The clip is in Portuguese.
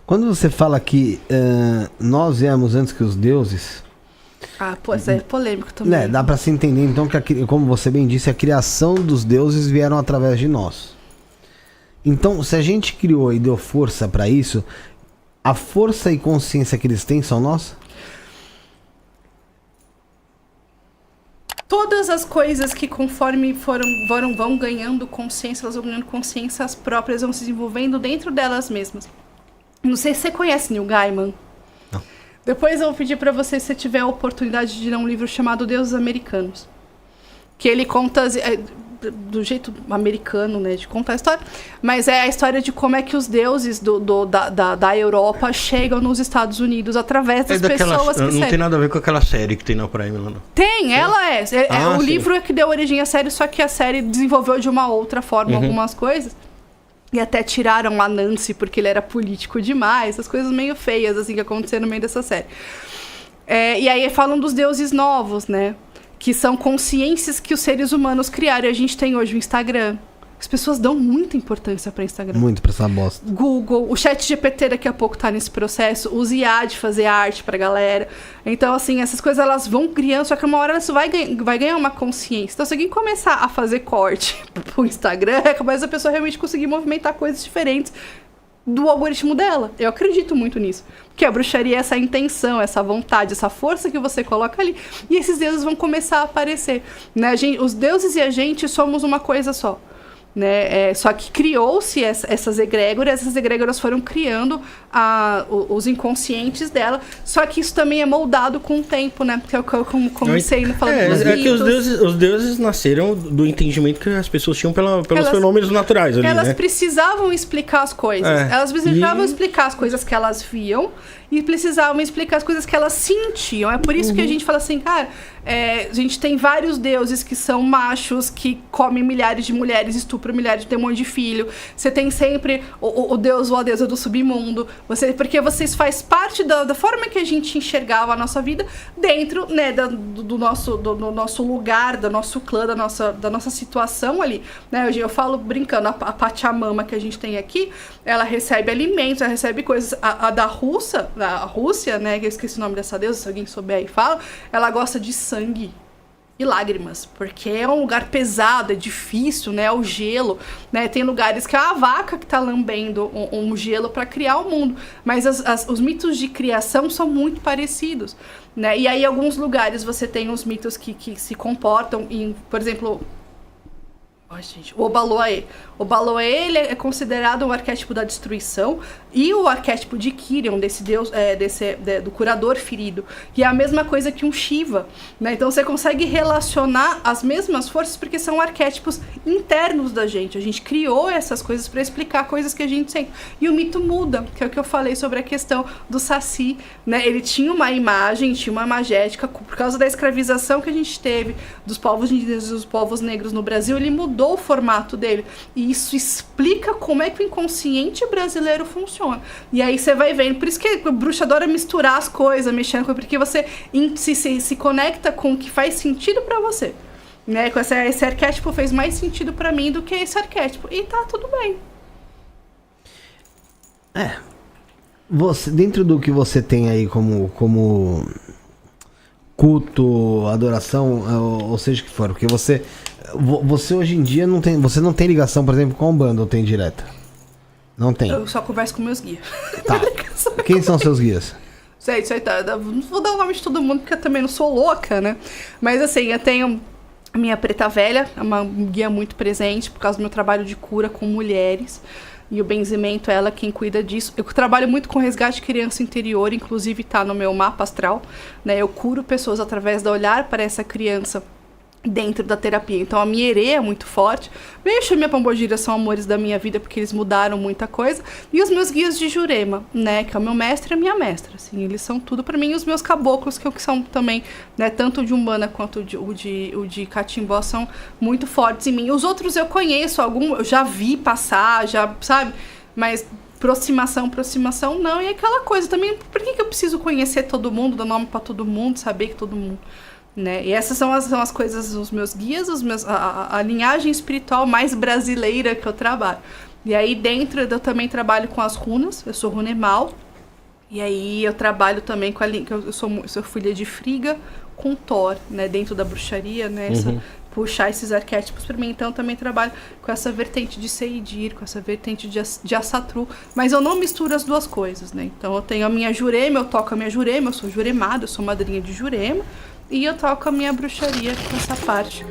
Quando você fala que nós viemos antes que os deuses... Pô, isso é polêmico também. Né, dá pra se entender, então, que como você bem disse, a criação dos deuses vieram através de nós. Então, se a gente criou e deu força pra isso, a força e consciência que eles têm são nossas? Todas as coisas que conforme vão ganhando consciência, elas vão ganhando consciências próprias, vão se desenvolvendo dentro delas mesmas. Não sei se você conhece Neil Gaiman. Não. Depois eu vou pedir pra você, se tiver a oportunidade de ler um livro chamado Deuses Americanos. Que ele conta do jeito americano, né, de contar a história, mas é a história de como é que os deuses da Europa chegam nos Estados Unidos através das pessoas que não tem nada a ver com aquela série que tem na Prime lá, não. Tem, ela é. O sim. livro é que deu origem à série, só que a série desenvolveu de uma outra forma algumas coisas. E até tiraram a Nancy porque ele era político demais, as coisas meio feias assim que aconteceram no meio dessa série. E aí falam dos deuses novos, né? Que são consciências que os seres humanos criaram. E a gente tem hoje o Instagram. As pessoas dão muita importância para Instagram. Muito pra essa bosta. Google, o ChatGPT daqui a pouco tá nesse processo. Os IA de fazer arte pra galera. Então, assim, essas coisas elas vão criando, só que uma hora isso vai ganhar uma consciência. Então, se alguém começar a fazer corte pro Instagram, é capaz a pessoa realmente conseguir movimentar coisas diferentes do algoritmo dela. Eu acredito muito nisso. Porque a bruxaria é essa intenção, essa vontade, essa força que você coloca ali. E esses deuses vão começar a aparecer. Né? Os deuses e a gente somos uma coisa só. Né? Só que criou-se essas egrégoras foram criando os inconscientes dela, só que isso também é moldado com o tempo, né? Porque eu comecei falando dos mitos. Que os deuses nasceram do entendimento que as pessoas tinham pelos fenômenos naturais ali, elas né? precisavam explicar as coisas. Elas precisavam explicar as coisas que elas viam e precisavam explicar as coisas que elas sentiam. É por isso que a gente fala assim, cara, a gente tem vários deuses que são machos, que comem milhares de mulheres, estupram milhares, tem um monte de filho. Você tem sempre o deus ou a deusa do submundo. Porque vocês faz parte da forma que a gente enxergava a nossa vida dentro, né, do nosso lugar, do nosso clã, da nossa situação ali. Né? Eu falo brincando, a Pachamama que a gente tem aqui, ela recebe alimentos, ela recebe coisas. A da Rússia, né, que eu esqueci o nome dessa deusa, se alguém souber aí fala, ela gosta de sangue e lágrimas, porque é um lugar pesado, é difícil, né, o gelo, né, tem lugares que é a vaca que tá lambendo um gelo para criar o mundo, mas os mitos de criação são muito parecidos, né, e aí em alguns lugares você tem os mitos que se comportam em, por exemplo, o Obaloaê. O Obaloaê, ele é considerado um arquétipo da destruição e o arquétipo de Kyrion, desse deus, do curador ferido, que é a mesma coisa que um Shiva, né? Então você consegue relacionar as mesmas forças porque são arquétipos internos da gente. A gente criou essas coisas para explicar coisas que a gente sente. E o mito muda, que é o que eu falei sobre a questão do Saci, né? Ele tinha uma imagem, tinha uma magética, por causa da escravização que a gente teve dos povos indígenas e dos povos negros no Brasil, ele mudou o formato dele. E isso explica como é que o inconsciente brasileiro funciona. E aí você vai vendo. Por isso que a bruxa adora misturar as coisas, mexendo com, porque você se conecta com o que faz sentido pra você. Né? Esse arquétipo fez mais sentido pra mim do que esse arquétipo. E tá tudo bem. Você, dentro do que você tem aí como culto, adoração, ou seja o que for, porque você hoje em dia você não tem ligação, por exemplo, com a Umbanda, ou tem direta? Não tem. Eu só converso com meus guias. Tá. Quem são seus guias? Sei, tá. Não vou dar o nome de todo mundo, porque eu também não sou louca, né? Mas assim, eu tenho a minha preta velha, é uma guia muito presente, por causa do meu trabalho de cura com mulheres. E o benzimento, ela quem cuida disso. Eu trabalho muito com resgate de criança interior, inclusive tá no meu mapa astral, né? Eu curo pessoas através do olhar para essa criança dentro da terapia. Então a minha herê é muito forte. Mexo e minha pombogira são amores da minha vida, porque eles mudaram muita coisa. E os meus guias de Jurema, né, que é o meu mestre e a minha mestra, assim, eles são tudo pra mim. E os meus caboclos, que são também, né, tanto de Umbanda quanto o de Catimbó, são muito fortes em mim. Os outros eu conheço, eu já vi passar, já, sabe, mas aproximação não. E aquela coisa também, por que eu preciso conhecer todo mundo, dar nome pra todo mundo, saber que todo mundo... Né? E essas são as coisas, os meus guias, a linhagem espiritual mais brasileira que eu trabalho. E aí dentro eu também trabalho com as runas, eu sou runemal. E aí eu trabalho também com eu sou filha de Frigga com Thor, né, dentro da bruxaria, né, puxar esses arquétipos para mim. Então eu também trabalho com essa vertente de Seidir, com essa vertente de Asatru, mas eu não misturo as duas coisas, né? Então eu tenho a minha Jurema, eu toco a minha Jurema, eu sou juremada, eu sou madrinha de Jurema, e eu toco a minha bruxaria com essa parte.